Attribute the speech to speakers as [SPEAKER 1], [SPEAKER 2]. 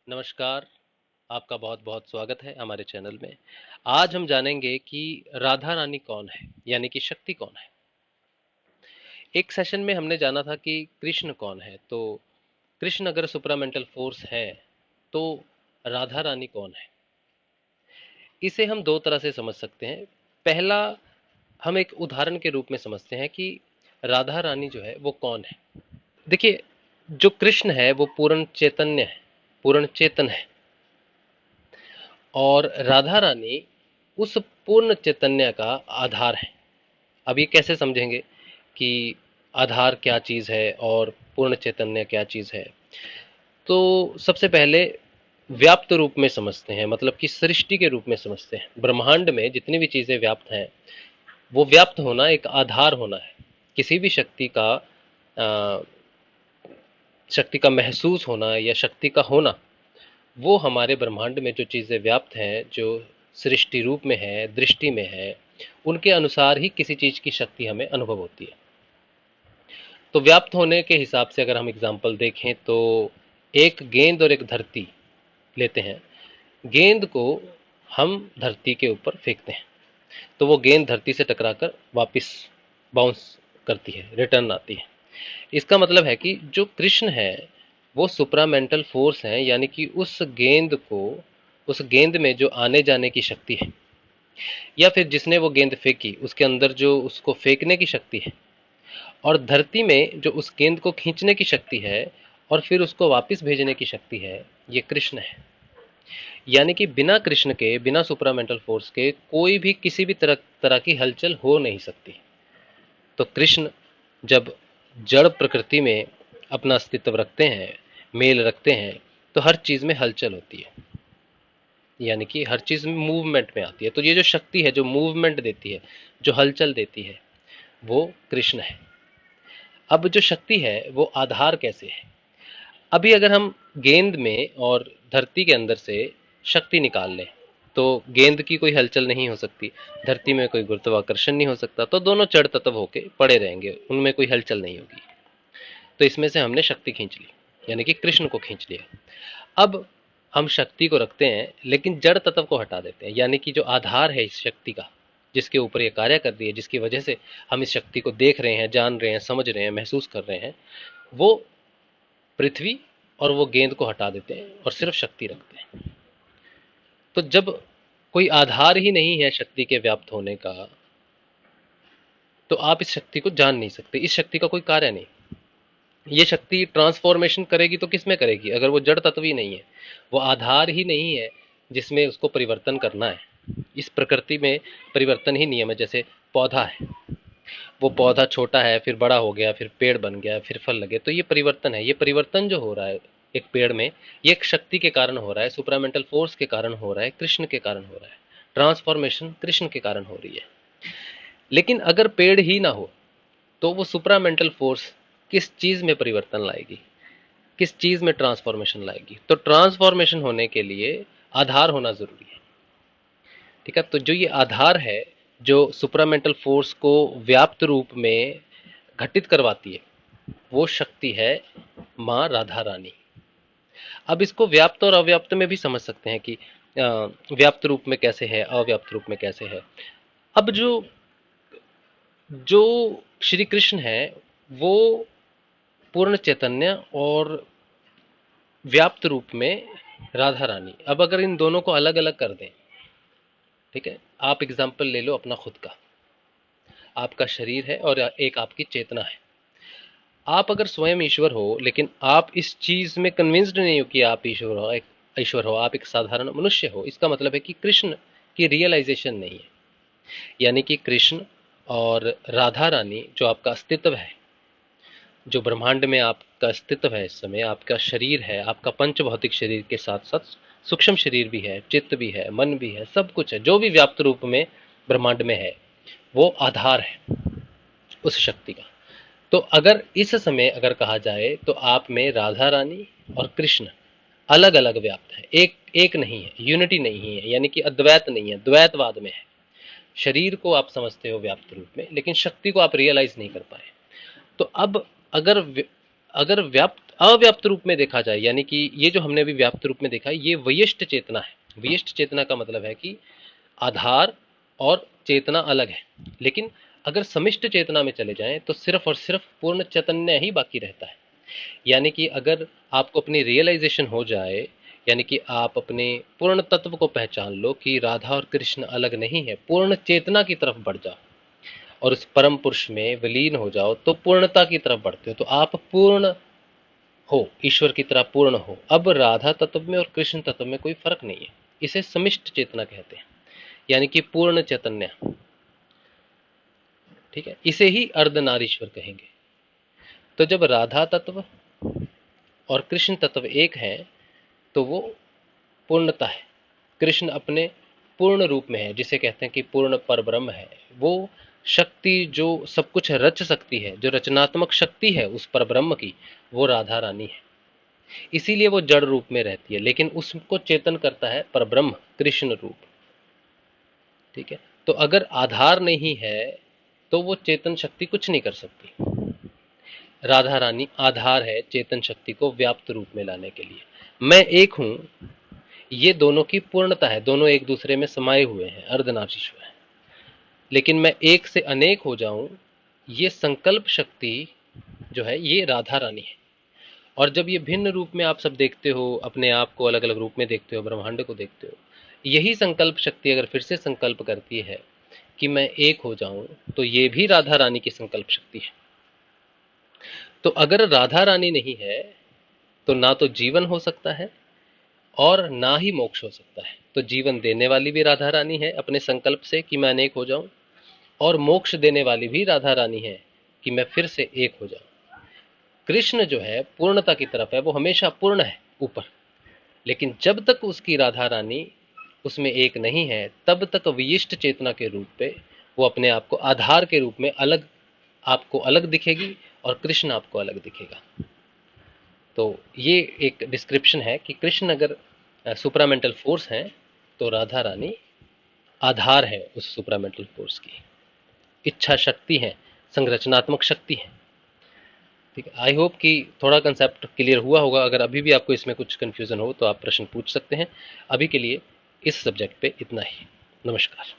[SPEAKER 1] नमस्कार, आपका बहुत-बहुत स्वागत है हमारे चैनल में। आज हम जानेंगे कि राधा रानी कौन है, यानी कि शक्ति कौन है। एक सेशन में हमने जाना था कि कृष्ण कौन है, तो कृष्ण अगर सुप्रामेंटल फोर्स है, तो राधा रानी कौन है? इसे हम दो तरह से समझ सकते हैं। पहला, हम एक उदाहरण के रूप में समझते हैं कि राधा रानी जो है वो कौन है। देखिए, जो कृष्ण है वो पूर्ण चैतन्य है, पूर्ण चेतन है, और राधा रानी उस पूर्ण चैतन्य का आधार है। अब ये कैसे समझेंगे कि आधार क्या चीज़ है और पूर्ण चैतन्य क्या चीज़ है? तो सबसे पहले व्याप्त रूप में समझते हैं, मतलब कि सृष्टि के रूप में समझते हैं। ब्रह्मांड में जितनी भी चीज़ें व्याप्त हैं, वो व्याप्त होना एक आधार होना है। किसी भी शक्ति का महसूस होना या शक्ति का होना, वो हमारे ब्रह्मांड में जो चीज़ें व्याप्त हैं, जो सृष्टि रूप में है, दृष्टि में है, उनके अनुसार ही किसी चीज़ की शक्ति हमें अनुभव होती है। तो व्याप्त होने के हिसाब से अगर हम एग्जाम्पल देखें तो एक गेंद और एक धरती लेते हैं। गेंद को हम धरती के ऊपर फेंकते हैं, तो वो गेंद धरती से टकराकर वापस बाउंस करती है, रिटर्न आती है। इसका मतलब है कि जो कृष्ण है वो सुप्रामेंटल फोर्स है, यानी कि उस गेंद में जो आने जाने की शक्ति है, या फिर जिसने वो गेंद फेंकी उसके अंदर जो उसको फेंकने की शक्ति है, और धरती में जो उस गेंद को खींचने की शक्ति है और फिर उसको वापस भेजने की शक्ति है, ये कृष्ण है। यानी कि बिना कृष्ण के, बिना सुपरामेंटल फोर्स के कोई भी किसी भी तरह की हलचल हो नहीं सकती। तो कृष्ण जब जड़ प्रकृति में अपना अस्तित्व रखते हैं, मेल रखते हैं, तो हर चीज में हलचल होती है, यानी कि हर चीज मूवमेंट में आती है। तो ये जो शक्ति है, जो मूवमेंट देती है, जो हलचल देती है, वो कृष्ण है। अब जो शक्ति है वो आधार कैसे है? अभी अगर हम गेंद में और धरती के अंदर से शक्ति निकाल लें, तो गेंद की कोई हलचल नहीं हो सकती, धरती में कोई गुरुत्वाकर्षण नहीं हो सकता, तो दोनों जड़ तत्व होके पड़े रहेंगे, उनमें कोई हलचल नहीं होगी। तो इसमें से हमने शक्ति खींच ली, यानी कि कृष्ण को खींच लिया। अब हम शक्ति को रखते हैं लेकिन जड़ तत्व को हटा देते हैं, यानी कि जो आधार है इस शक्ति का, जिसके ऊपर ये कार्य कर रही है, जिसकी वजह से हम इस शक्ति को देख रहे हैं, जान रहे हैं, समझ रहे हैं, महसूस कर रहे हैं, वो पृथ्वी और वो गेंद को हटा देते हैं और सिर्फ शक्ति रखते हैं। तो जब कोई आधार ही नहीं है शक्ति के व्याप्त होने का, तो आप इस शक्ति को जान नहीं सकते, इस शक्ति का कोई कार्य नहीं। ये शक्ति ट्रांसफॉर्मेशन करेगी तो किस में करेगी, अगर वो जड़ तत्व ही नहीं है, वो आधार ही नहीं है जिसमें उसको परिवर्तन करना है। इस प्रकृति में परिवर्तन ही नियम है। जैसे पौधा है, वो पौधा छोटा है, फिर बड़ा हो गया, फिर पेड़ बन गया, फिर फल लगे, तो ये परिवर्तन है। ये परिवर्तन जो हो रहा है एक पेड़ में, ये एक शक्ति के कारण हो रहा है, सुपरामेंटल फोर्स के कारण हो रहा है, कृष्ण के कारण हो रहा है। ट्रांसफॉर्मेशन कृष्ण के कारण हो रही है। लेकिन अगर पेड़ ही ना हो, तो वो सुपरामेंटल फोर्स किस चीज में परिवर्तन लाएगी, किस चीज में ट्रांसफॉर्मेशन लाएगी? तो ट्रांसफॉर्मेशन होने के लिए आधार होना जरूरी है। ठीक है, तो जो ये आधार है, जो सुपरामेंटल फोर्स को व्याप्त रूप में घटित करवाती है, वो शक्ति है माँ राधा रानी। अब इसको व्याप्त और अव्याप्त में भी समझ सकते हैं कि व्याप्त रूप में कैसे है, अव्याप्त रूप में कैसे है। अब जो जो श्री कृष्ण है वो पूर्ण चैतन्य और व्याप्त रूप में राधा रानी। अब अगर इन दोनों को अलग अलग कर दें, ठीक है, आप एग्जाम्पल ले लो अपना खुद का। आपका शरीर है और एक आपकी चेतना है। आप अगर स्वयं ईश्वर हो, लेकिन आप इस चीज में कन्विंस्ड नहीं हो कि आप ईश्वर हो, आप एक साधारण मनुष्य हो, इसका मतलब है कि कृष्ण की रियलाइजेशन नहीं है। यानी कि कृष्ण और राधा रानी जो आपका अस्तित्व है, जो ब्रह्मांड में आपका अस्तित्व है, इस समय आपका शरीर है, आपका पंच भौतिक शरीर के साथ साथ सूक्ष्म शरीर भी है, चित्त भी है, मन भी है, सब कुछ है, जो भी व्याप्त रूप में ब्रह्मांड में है, वो आधार है उस शक्ति का। तो अगर इस समय अगर कहा जाए तो आप में राधा रानी और कृष्ण अलग अलग व्याप्त है, एक एक नहीं है, यूनिटी नहीं है, यानी कि अद्वैत नहीं है, द्वैतवाद में है। शरीर को आप समझते हो व्याप्त रूप में, लेकिन शक्ति को आप रियलाइज नहीं कर पाए। तो अब अगर अगर व्याप्त अव्याप्त रूप में देखा जाए, यानी कि ये जो हमने अभी व्याप्त रूप में देखा है, ये वयिष्ठ चेतना है। वयिष्ठ चेतना का मतलब है कि आधार और चेतना अलग है। लेकिन अगर समिष्ट चेतना में चले जाएं तो सिर्फ और सिर्फ पूर्ण चैतन्य ही बाकी रहता है। यानी कि अगर आपको अपनी रियलाइजेशन हो जाए, यानी कि आप अपने पूर्ण तत्व को पहचान लो कि राधा और कृष्ण अलग नहीं है, पूर्ण चेतना की तरफ बढ़ जाओ और उस परम पुरुष में विलीन हो जाओ, तो पूर्णता की तरफ बढ़ते हो, तो आप पूर्ण हो, ईश्वर की तरह पूर्ण हो। अब राधा तत्व में और कृष्ण तत्व में कोई फर्क नहीं है। इसे समिष्ट चेतना कहते हैं, यानी कि पूर्ण चैतन्य। ठीक है, इसे ही अर्धनारीश्वर कहेंगे। तो जब राधा तत्व और कृष्ण तत्व एक है तो वो पूर्णता है। कृष्ण अपने पूर्ण रूप में है, जिसे कहते हैं कि पूर्ण परब्रह्म है। वो शक्ति जो सब कुछ रच सकती है, जो रचनात्मक शक्ति है उस परब्रह्म की, वो राधा रानी है। इसीलिए वो जड़ रूप में रहती है, लेकिन उसको चेतन करता है परब्रह्म कृष्ण रूप। ठीक है, तो अगर आधार नहीं है तो वो चेतन शक्ति कुछ नहीं कर सकती। राधा रानी आधार है चेतन शक्ति को व्याप्त रूप में लाने के लिए। मैं एक हूं, ये दोनों की पूर्णता है, दोनों एक दूसरे में समाये हुए हैं, अर्धनारीश्वर है। लेकिन मैं एक से अनेक हो जाऊं, ये संकल्प शक्ति जो है ये राधा रानी है। और जब ये भिन्न रूप में आप सब देखते हो, अपने आप को अलग अलग रूप में देखते हो, ब्रह्मांड को देखते हो, यही संकल्प शक्ति अगर फिर से संकल्प करती है कि मैं एक हो जाऊं, तो ये भी राधा रानी की संकल्प शक्ति है। तो अगर राधा रानी नहीं है तो ना तो जीवन हो सकता है और ना ही मोक्ष हो सकता है। तो जीवन देने वाली भी राधा रानी है अपने संकल्प से कि मैं अनेक हो जाऊं, और मोक्ष देने वाली भी राधा रानी है कि मैं फिर से एक हो जाऊं। कृष्ण जो है पूर्णता की तरफ है, वो हमेशा पूर्ण है ऊपर। लेकिन जब तक उसकी राधा रानी उसमें एक नहीं है, तब तक विशिष्ट चेतना के रूप पे वो अपने आप को आधार के रूप में अलग, आपको अलग दिखेगी और कृष्ण आपको अलग दिखेगा। तो ये एक डिस्क्रिप्शन है कि कृष्ण अगर सुपरामेंटल फोर्स हैं तो राधा रानी आधार है उस सुपरामेंटल फोर्स की, इच्छा शक्ति है, संरचनात्मक शक्ति है। ठीक है, आई होप कि थोड़ा कंसेप्ट क्लियर हुआ होगा। अगर अभी भी आपको इसमें कुछ कंफ्यूजन हो तो आप प्रश्न पूछ सकते हैं। अभी के लिए इस सब्जेक्ट पे इतना ही। नमस्कार।